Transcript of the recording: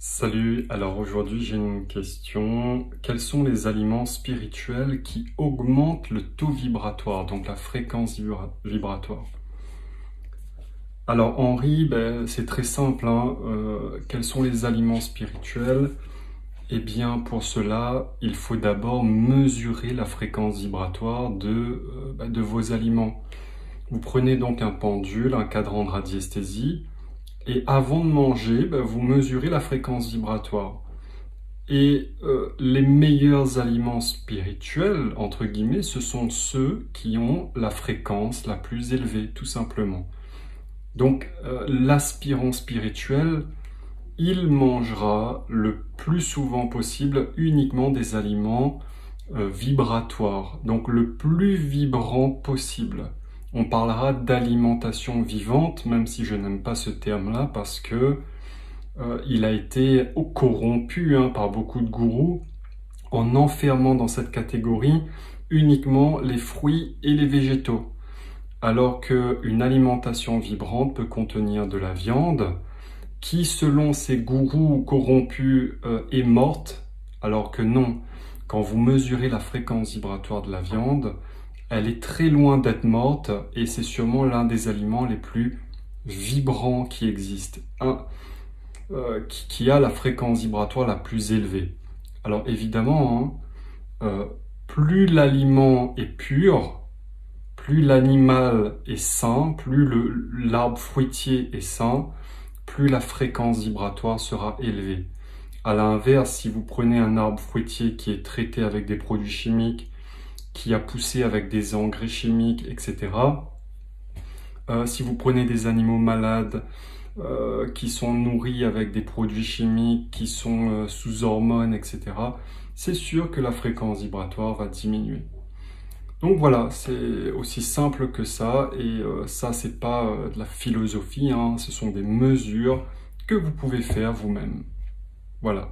Salut, alors aujourd'hui j'ai une question. Quels sont les aliments spirituels qui augmentent le taux vibratoire, donc la fréquence vibratoire? Alors Henri, c'est très simple, hein. Quels sont les aliments spirituels? Eh bien pour cela, il faut d'abord mesurer la fréquence vibratoire de vos aliments. Vous prenez donc un pendule, un cadran de radiesthésie, et avant de manger, vous mesurez la fréquence vibratoire. Et les meilleurs aliments spirituels, entre guillemets, ce sont ceux qui ont la fréquence la plus élevée, tout simplement. Donc, l'aspirant spirituel, il mangera le plus souvent possible uniquement des aliments vibratoires, donc le plus vibrant possible. On parlera d'alimentation vivante, même si je n'aime pas ce terme-là, parce que il a été corrompu par beaucoup de gourous en enfermant dans cette catégorie uniquement les fruits et les végétaux. Alors qu'une alimentation vibrante peut contenir de la viande qui, selon ces gourous corrompus, est morte, alors que non. Quand vous mesurez la fréquence vibratoire de la viande, elle est très loin d'être morte et c'est sûrement l'un des aliments les plus vibrants qui existent. Qui a la fréquence vibratoire la plus élevée. Alors évidemment, plus l'aliment est pur, plus l'animal est sain, plus l'arbre fruitier est sain, plus la fréquence vibratoire sera élevée. À l'inverse, si vous prenez un arbre fruitier qui est traité avec des produits chimiques, qui a poussé avec des engrais chimiques, etc., si vous prenez des animaux malades, qui sont nourris avec des produits chimiques, qui sont sous hormones, etc., c'est sûr que la fréquence vibratoire va diminuer. Donc voilà, c'est aussi simple que ça, et ça c'est pas de la philosophie, ce sont des mesures que vous pouvez faire vous-même. Voilà.